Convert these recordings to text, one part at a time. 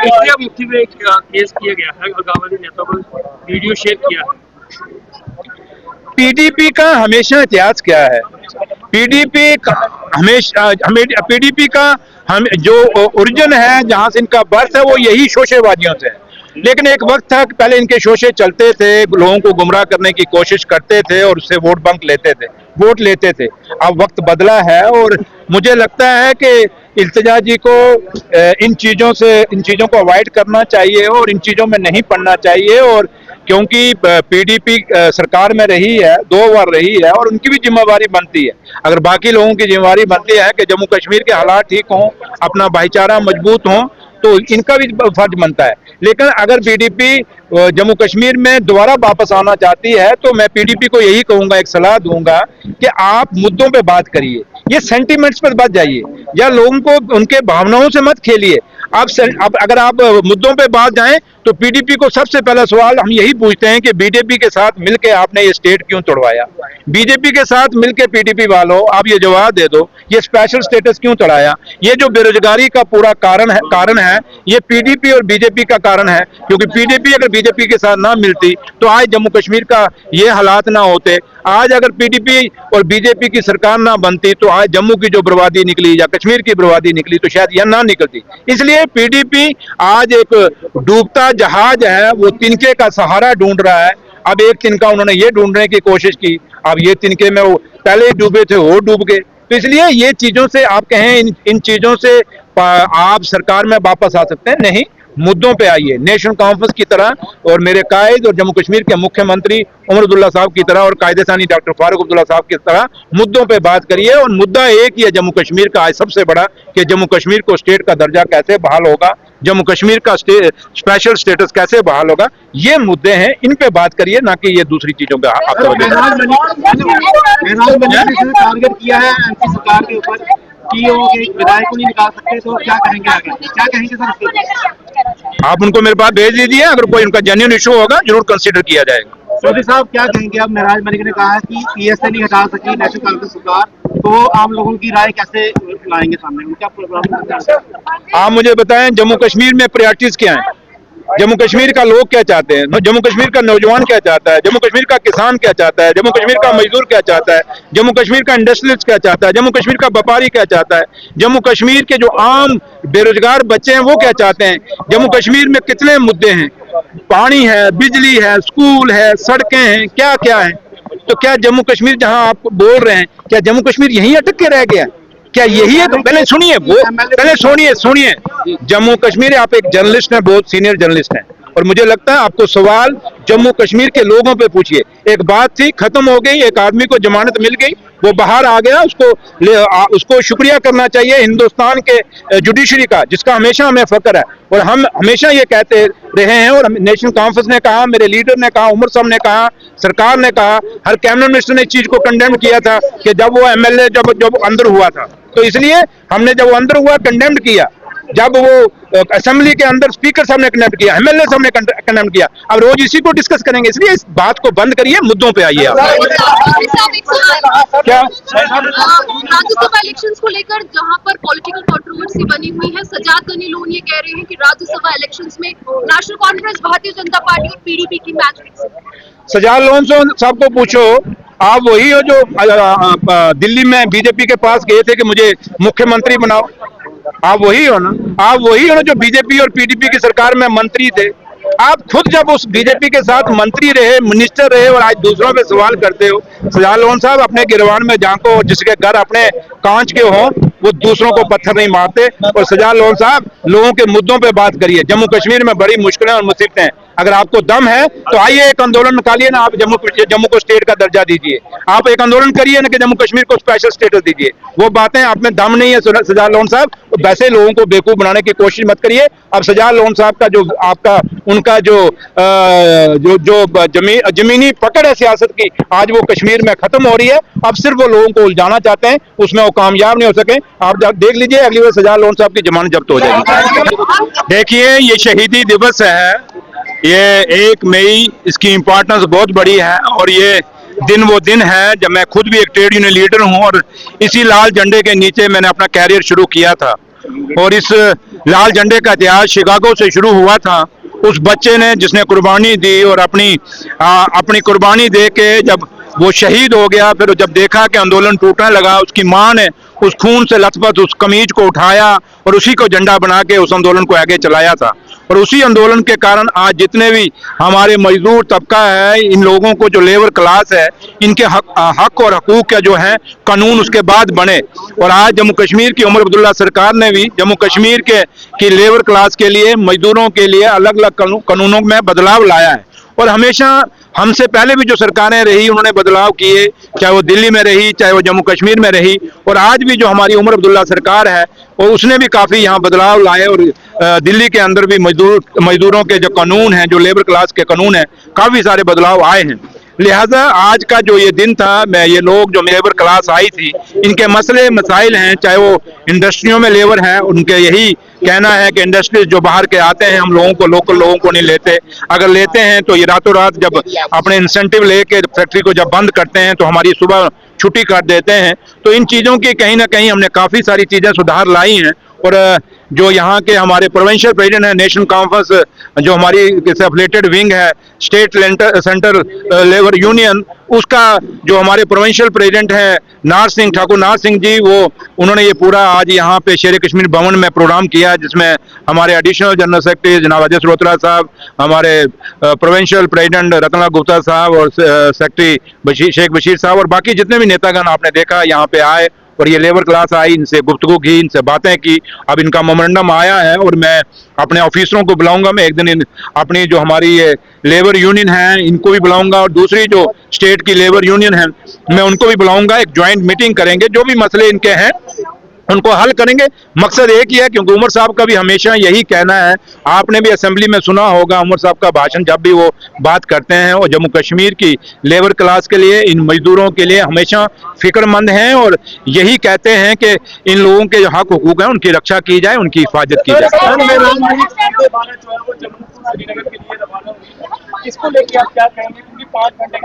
India मुफ्ती में एक case किया गया है, अलगाववादी नेता को वीडियो शेयर किया है। पीडीपी का हमेशा इतिहास क्या है? पीडीपी हमेशा पीडीपी का हम जो ओरिजिन है, जहां से इनका बर्थ है, वो यही शोषेवादियों से है। लेकिन एक वक्त था कि पहले इनके शोषे चलते थे, लोगों को गुमराह करने की कोशिश करते थे और उससे वोट लेते थे। अब वक्त बदला है और मुझे लगता है कि इल्तिजा जी को इन चीजों को अवॉइड करना चाहिए और इन चीजों में नहीं पड़ना चाहिए। और क्योंकि पीडीपी सरकार में रही है, 2 बार रही है, और उनकी भी जिम्मेवारी बनती है। अगर बाकी लोगों की जिम्मेवारी बनती है कि जम्मू कश्मीर के हालात ठीक हों, अपना भाईचारा मजबूत हो, तो इनका भी फर्ज बनता है। लेकिन अगर पीडीपी जम्मू कश्मीर में दोबारा वापस आना चाहती है, तो मैं पीडीपी को यही कहूंगा, एक सलाह दूंगा कि आप मुद्दों पे बात करिए, ये सेंटिमेंट्स पर मत जाइए या लोगों को उनके भावनाओं से मत खेलिए। अब अगर आप मुद्दों पे बात जाएं तो पीडीपी को सबसे पहला सवाल हम यही पूछते हैं कि बीजेपी के साथ मिलकर आपने ये स्टेट क्यों तोड़वाया? बीजेपी के साथ मिलकर पीडीपी वालों आप ये जवाब दे दो, ये स्पेशल स्टेटस क्यों तोड़ाया? ये जो बेरोजगारी का पूरा कारण है ये पीडीपी और बीजेपी का कारण है, क्योंकि पीडीपी अगर बीजेपी के साथ ना मिलती तो आज जम्मू कश्मीर का ये हालात ना होते। आज अगर पीडीपी और बीजेपी की सरकार ना बनती तो आज जम्मू की जो बर्बादी निकली या कश्मीर की बर्बादी निकली तो शायद यह ना निकलती। इसलिए पीडीपी आज एक डूबता जहाज है, वो तिनके का सहारा ढूंढ रहा है। अब एक तिनका उन्होंने ये ढूंढने की कोशिश की, अब ये तिनके में वो पहले ही डूबे थे, वो डूब गए। तो इसलिए ये चीजों से आप कहें इन चीजों से आप सरकार में वापस आ सकते हैं, नहीं, मुद्दों पे आइए, नेशनल कॉन्फ्रेंस की तरह और मेरे कायद और जम्मू कश्मीर के मुख्यमंत्री उमर अब्दुल्ला साहब की तरह और कायदे सानी डॉक्टर फारूक अब्दुल्ला साहब की तरह मुद्दों पे बात करिए। और मुद्दा एक ही है जम्मू कश्मीर का आज सबसे बड़ा, कि जम्मू कश्मीर को स्टेट का दर्जा कैसे बहाल होगा, जम्मू कश्मीर का स्पेशल स्टेटस कैसे बहाल होगा, ये मुद्दे हैं, इन पे बात करिए, ना कि ये दूसरी चीजों पे टारगेट किया है एमपी सरकार के ऊपर कि वो विधायक को नहीं निकाल सकते, तो क्या करेंगे आगे, क्या कहेंगे सर? आप उनको मेरे पास भेज दीजिए, अगर कोई उनका जेन्युइन इशू होगा जरूर कंसीडर किया जाएगा। चौधरी साहब क्या कहेंगे? अब महराज मलिक ने कहा है कि पीएसए नहीं हटा सकी नेशनल कांग्रेस सरकार, तो आम लोगों की राय कैसे लाएंगे सामने, क्या प्रोग्राम? आप मुझे बताएं जम्मू कश्मीर में प्रायोरिटीज क्या है, जम्मू कश्मीर का लोग क्या चाहते हैं, जम्मू कश्मीर का नौजवान क्या चाहता है, जम्मू कश्मीर का किसान क्या चाहता है, जम्मू कश्मीर का मजदूर क्या चाहता है, जम्मू कश्मीर का इंडस्ट्रियलिस्ट क्या चाहता है, जम्मू कश्मीर का व्यापारी क्या चाहता है, जम्मू कश्मीर के जो आम बेरोजगार बच्चे हैं वो क्या चाहते हैं, जम्मू कश्मीर में कितने मुद्दे हैं, पानी है, बिजली है, स्कूल है, सड़कें हैं, क्या क्या है। तो क्या जम्मू कश्मीर जहां आप बोल रहे हैं, क्या जम्मू कश्मीर यहीं अटक के रह गया? क्या यही है? पहले सुनिए, जम्मू कश्मीर, आप एक जर्नलिस्ट हैं, बहुत सीनियर जर्नलिस्ट हैं, और मुझे लगता है आपको सवाल जम्मू कश्मीर के लोगों पे पूछिए। एक बात थी, खत्म हो गई, एक आदमी को जमानत मिल गई, वो बाहर आ गया, उसको शुक्रिया करना चाहिए हिंदुस्तान के जुडिशरी का, जिसका हमेशा हमें फक्र है। और हम हमेशा ये कहते रहे हैं, और नेशनल कॉन्फ्रेंस ने कहा, मेरे लीडर ने कहा, उमर साहब ने कहा, सरकार ने कहा, हर कैबिनेट मिनिस्टर ने इस चीज को कंडेम किया था कि जब वो एमएलए जब अंदर हुआ था, तो इसलिए हमने जब वो अंदर हुआ कंडेम किया, जब वो असेंबली के अंदर स्पीकर साहब ने कंडेम किया, एमएलए साहब ने कंडेम किया। अब रोज इसी को डिस्कस करेंगे, इसलिए इस बात को बंद करिए, मुद्दों पे आइए आप। क्या राज्यसभा इलेक्शंस को लेकर जहां पर पॉलिटिकल कंट्रोवर्सी बनी हुई है, सजाद गनी लोन ये कह रहे हैं कि राज्यसभा इलेक्शंस में national conference, Bharatiya Janata party और पीडीपी की मैच फिक्स। सजाद लोन साहब को पूछो, आप वही हो जो दिल्ली में बीजेपी के पास गए थे कि मुझे मुख्यमंत्री बनाओ? आप वही हो ना? आप वही हो ना जो बीजेपी और पीडीपी की सरकार में मंत्री थे? आप खुद जब उस बीजेपी के साथ मंत्री रहे, मिनिस्टर रहे, और आज दूसरों पे सवाल करते हो। सजाद लोन साहब, अपने गिरवान में झांको, जिसके घर अपने कांच के हों वो दूसरों को पत्थर नहीं मारते। और सजाद लोन साहब, लोगों के मुद्दों पे बात करिए। जम्मू कश्मीर में बड़ी मुश्किलें और मुसीबतें हैं, अगर आपको दम है तो आइए एक आंदोलन निकालिए ना, आप जम्मू को स्टेट का दर्जा दीजिए, आप एक आंदोलन करिए ना कि जम्मू कश्मीर को स्पेशल स्टेटस दीजिए। वो बातें आप में दम नहीं है सजाद लोन साहब, वैसे लोगों को बेवकूफ बनाने की कोशिश मत करिए। अब सजाद लोन साहब का जो आपका उनका जो जमीनी पकड़ है सियासत की, आज वो कश्मीर में खत्म हो रही है। अब सिर्फ वो लोगों को उलझाना चाहते हैं, उसमें वो कामयाब नहीं हो सके। आप देख लीजिए, अगली बार सजाद लोन साहब की जमानत जब्त हो जाएगी। देखिए, ये शहीदी दिवस है, ये 1 मई, इसकी इम्पोर्टेंस बहुत बड़ी है, और ये दिन वो दिन है जब मैं खुद भी एक ट्रेड यूनियन लीडर हूं, और इसी लाल झंडे के नीचे मैंने अपना कैरियर शुरू किया था। और इस लाल झंडे का इतिहास शिकागो से शुरू हुआ था। उस बच्चे ने जिसने कुर्बानी दी और अपनी कुर्बानी दे के जब वो शहीद हो गया, फिर जब देखा कि आंदोलन टूटने लगा, उसकी माँ ने उस खून से लथपथ उस कमीज को उठाया और उसी को झंडा बना के उस आंदोलन को आगे चलाया था। और उसी आंदोलन के कारण आज जितने भी हमारे मजदूर तबका है, इन लोगों को जो लेबर क्लास है, इनके हक और हकूक के जो है कानून उसके बाद बने। और आज जम्मू कश्मीर की उमर अब्दुल्ला सरकार ने भी जम्मू कश्मीर की लेबर क्लास के लिए, मजदूरों के लिए अलग अलग कानूनों में बदलाव लाया है। और हमेशा हमसे पहले भी जो सरकारें रही उन्होंने बदलाव किए, चाहे वो दिल्ली में रही, चाहे वो जम्मू कश्मीर में रही, और आज भी जो हमारी उमर अब्दुल्ला सरकार है और उसने भी काफ़ी यहाँ बदलाव लाए। और दिल्ली के अंदर भी मजदूरों के जो कानून हैं, जो लेबर क्लास के कानून हैं, काफ़ी सारे बदलाव आए हैं। लिहाजा आज का जो ये दिन था, मैं ये लोग जो लेबर क्लास आई थी, इनके मसले मसाइल हैं, चाहे वो इंडस्ट्रियों में लेबर है, उनके यही कहना है कि इंडस्ट्रीज जो बाहर के आते हैं हम लोगों को, लोकल लोगों को नहीं लेते। अगर लेते हैं तो ये रातों रात जब अपने इंसेंटिव लेके फैक्ट्री को जब बंद करते हैं तो हमारी सुबह छुट्टी कर देते हैं। तो इन चीज़ों की कहीं ना कहीं हमने काफ़ी सारी चीज़ें सुधार लाई हैं। और जो यहाँ के हमारे प्रोविंशियल प्रेसिडेंट है नेशनल कॉन्फ्रेंस, जो हमारी एफिलिएटेड विंग है स्टेट सेंट्रल लेबर यूनियन, उसका जो हमारे प्रोविंशियल प्रेसिडेंट है ठाकुर नार सिंह जी, उन्होंने ये पूरा आज यहाँ पे शेर कश्मीर भवन में प्रोग्राम किया, जिसमें हमारे एडिशनल जनरल सेक्रेटरी जनाब अजय सरोत्रा साहब, हमारे प्रोविंशियल प्रेसिडेंट रतनलाल गुप्ता साहब और सेक्रेटरी शेख बशीर साहब और बाकी जितने भी नेतागण आपने देखा यहाँ पे आए और ये लेबर क्लास आई, इनसे गुफ्तगू की, इनसे बातें की। अब इनका मेमोरेंडम आया है और मैं अपने ऑफिसरों को बुलाऊंगा। मैं एक दिन अपनी जो हमारी ये लेबर यूनियन है इनको भी बुलाऊंगा और दूसरी जो स्टेट की लेबर यूनियन है मैं उनको भी बुलाऊंगा। एक ज्वाइंट मीटिंग करेंगे, जो भी मसले इनके हैं उनको हल करेंगे। मकसद एक ही है, क्योंकि उमर साहब का भी हमेशा यही कहना है, आपने भी असेंबली में सुना होगा उमर साहब का भाषण, जब भी वो बात करते हैं और जम्मू कश्मीर की लेबर क्लास के लिए, इन मजदूरों के लिए हमेशा फिक्रमंद हैं और यही कहते हैं कि इन लोगों के जो हक हुकूक हैं उनकी रक्षा की जाए, उनकी हिफाजत की जाए। इसको लेके आप क्या कहेंगे, क्योंकि 5 घंटे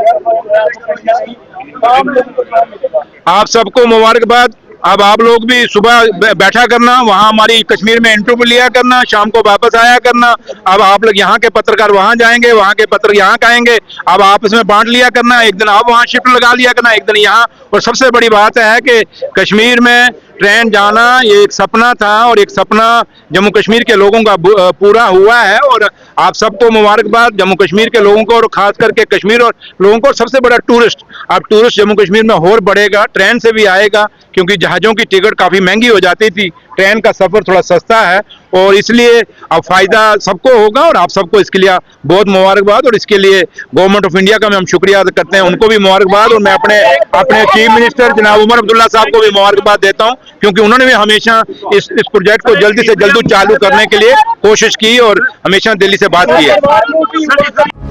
आप सबको मुबारकबाद। अब आप लोग भी सुबह बैठा करना, वहाँ हमारी कश्मीर में इंटरव्यू लिया करना, शाम को वापस आया करना। अब आप लोग यहाँ के पत्रकार वहाँ जाएंगे, वहाँ के पत्रकार यहाँ कहेंगे, अब आपस में बांट लिया करना। एक दिन आप वहाँ शिफ्ट लगा लिया करना, एक दिन यहाँ। और सबसे बड़ी बात है कि कश्मीर में ट्रेन जाना ये एक सपना था और एक सपना जम्मू कश्मीर के लोगों का पूरा हुआ है। और आप सबको मुबारकबाद, जम्मू कश्मीर के लोगों को और खास करके कश्मीर और लोगों को। सबसे बड़ा टूरिस्ट, अब टूरिस्ट जम्मू कश्मीर में और बढ़ेगा, ट्रेन से भी आएगा, क्योंकि जहाज़ों की टिकट काफ़ी महंगी हो जाती थी, ट्रेन का सफ़र थोड़ा सस्ता है और इसलिए अब फ़ायदा सबको होगा। और आप सबको इसके लिए बहुत मुबारकबाद और इसके लिए गवर्नमेंट ऑफ इंडिया का हम शुक्रिया अदा करते हैं, उनको भी मुबारकबाद। और मैं अपने चीफ मिनिस्टर जनाब उमर अब्दुल्ला साहब को भी मुबारकबाद देता हूं, क्योंकि उन्होंने भी हमेशा इस प्रोजेक्ट को जल्दी से जल्दी चालू करने के लिए कोशिश की और हमेशा दिल्ली से बात की है।